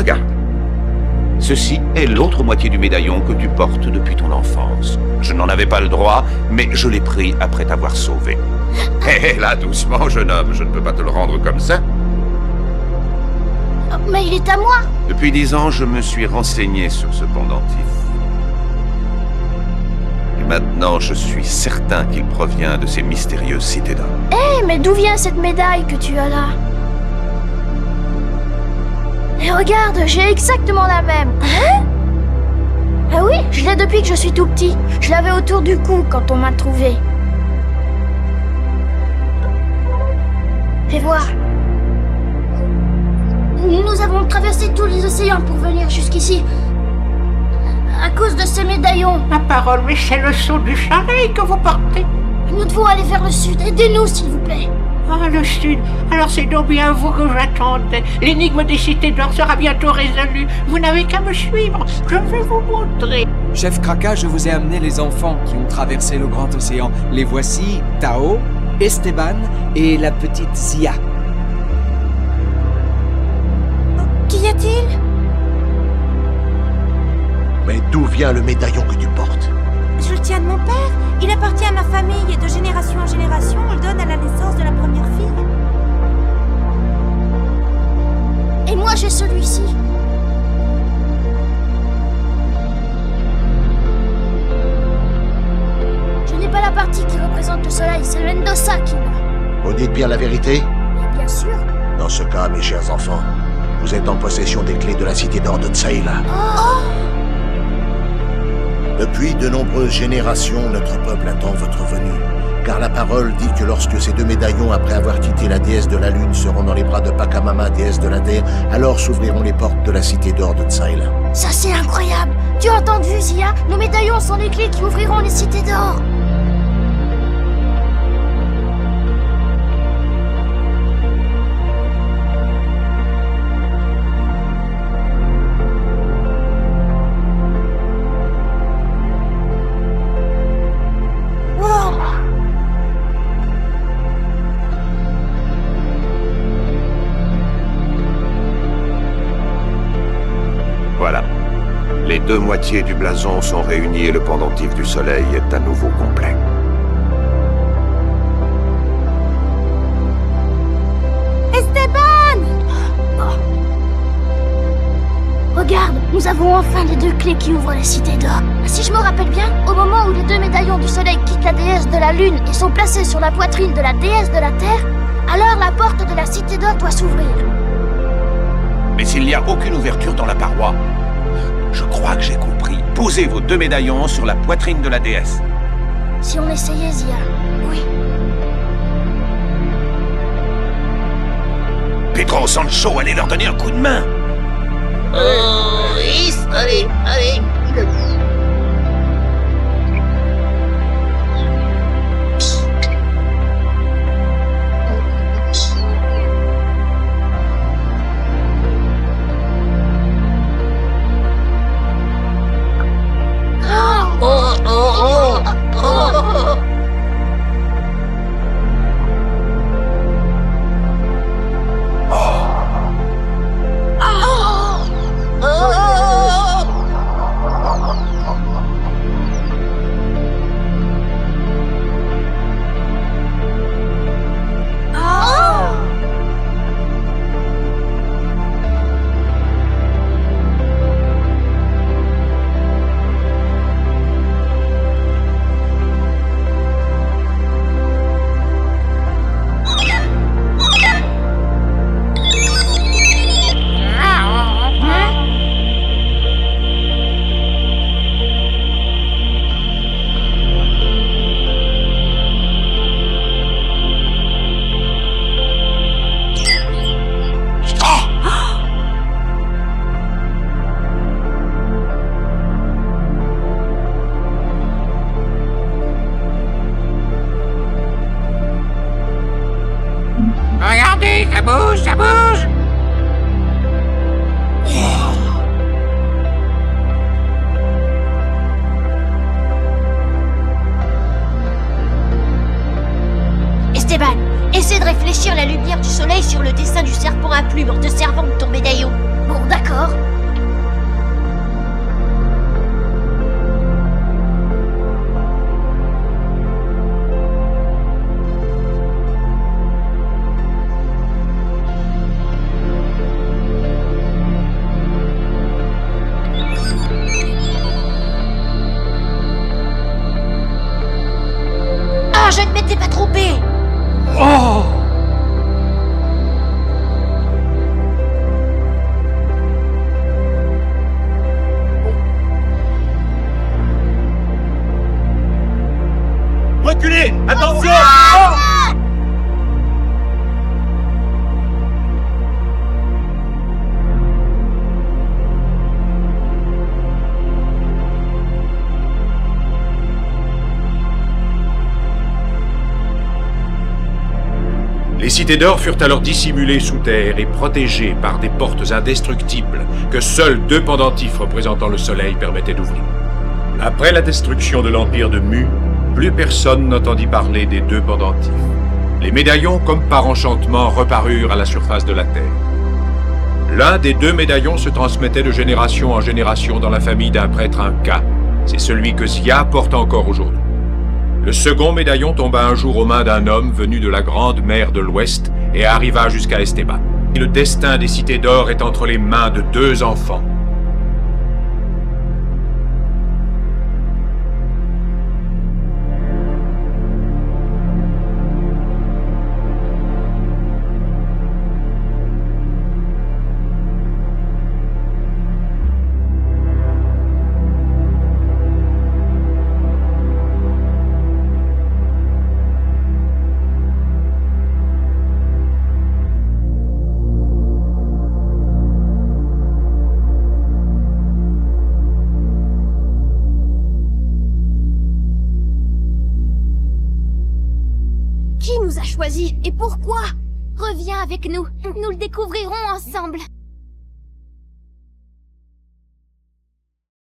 Regarde. Ceci est l'autre moitié du médaillon que tu portes depuis ton enfance. Je n'en avais pas le droit, mais je l'ai pris après t'avoir sauvé. Hé, là, doucement, jeune homme, je ne peux pas te le rendre comme ça. Mais il est à moi. Depuis 10 ans, je me suis renseigné sur ce pendentif. Et maintenant, je suis certain qu'il provient de ces mystérieuses cités d'or. Hé, mais d'où vient cette médaille que tu as là? Et regarde, j'ai exactement la même. Hein? Ah oui, je l'ai depuis que je suis tout petit. Je l'avais autour du cou quand on m'a trouvé. Fais voir. Nous avons traversé tous les océans pour venir jusqu'ici. À cause de ces médaillons. Ma parole, mais c'est le sceau du soleil que vous portez. Nous devons aller vers le sud. Aidez-nous, s'il vous plaît. Ah, le sud. Alors c'est donc bien vous que j'attendais. L'énigme des cités d'or sera bientôt résolue. Vous n'avez qu'à me suivre. Je vais vous montrer. Chef Kraka, je vous ai amené les enfants qui ont traversé le grand océan. Les voici, Tao, Esteban et la petite Zia. Qu'y a-t-il? Mais d'où vient le médaillon que tu portes? Je le tiens de mon père. Il appartient à ma famille et de génération en génération, on le donne à la naissance de la première fille. Et moi, j'ai celui-ci. Je n'ai pas la partie qui représente le soleil, c'est le Mendoza qui l'a. Vous dites bien la vérité? Et bien sûr. Dans ce cas, mes chers enfants, vous êtes en possession des clés de la cité d'or de Tsaïla. Oh! Depuis de nombreuses générations, notre peuple attend votre venue. Car la parole dit que lorsque ces deux médaillons, après avoir quitté la déesse de la lune, seront dans les bras de Pachamama, déesse de la terre, alors s'ouvriront les portes de la cité d'or de Tsaïla. Ça, c'est incroyable. Tu as entendu, Zia? Nos médaillons sont les clés qui ouvriront les cités d'or. Voilà. Les deux moitiés du blason sont réunies et le pendentif du soleil est à nouveau complet. Esteban! Regarde, nous avons enfin les deux clés qui ouvrent les cités d'or. Si je me rappelle bien, au moment où les deux médaillons du soleil quittent la déesse de la lune et sont placés sur la poitrine de la déesse de la terre, alors la porte de la cité d'or doit s'ouvrir. Mais s'il n'y a aucune ouverture dans la paroi, je crois que j'ai compris. Posez vos deux médaillons sur la poitrine de la déesse. Si on essayait, Zia. Oui. Pedro, Sancho, allez leur donner un coup de main. Allez, allez. Regardez, ça bouge, ça bouge. Esteban, essaie de réfléchir la lumière du soleil sur le dessin du serpent à plumes en te servant de ton médaillon. Bon, d'accord. cités d'or furent alors dissimulées sous terre et protégées par des portes indestructibles que seuls 2 pendentifs représentant le soleil permettaient d'ouvrir. Après la destruction de l'empire de Mu, plus personne n'entendit parler des 2 pendentifs. Les médaillons, comme par enchantement, reparurent à la surface de la Terre. L'un des 2 médaillons se transmettait de génération en génération dans la famille d'un prêtre Inca. C'est celui que Zia porte encore aujourd'hui. Le second médaillon tomba un jour aux mains d'un homme venu de la grande mer de l'Ouest et arriva jusqu'à Esteban. Le destin des cités d'or est entre les mains de 2 enfants. Qui nous a choisis et pourquoi? Reviens avec nous, nous le découvrirons ensemble.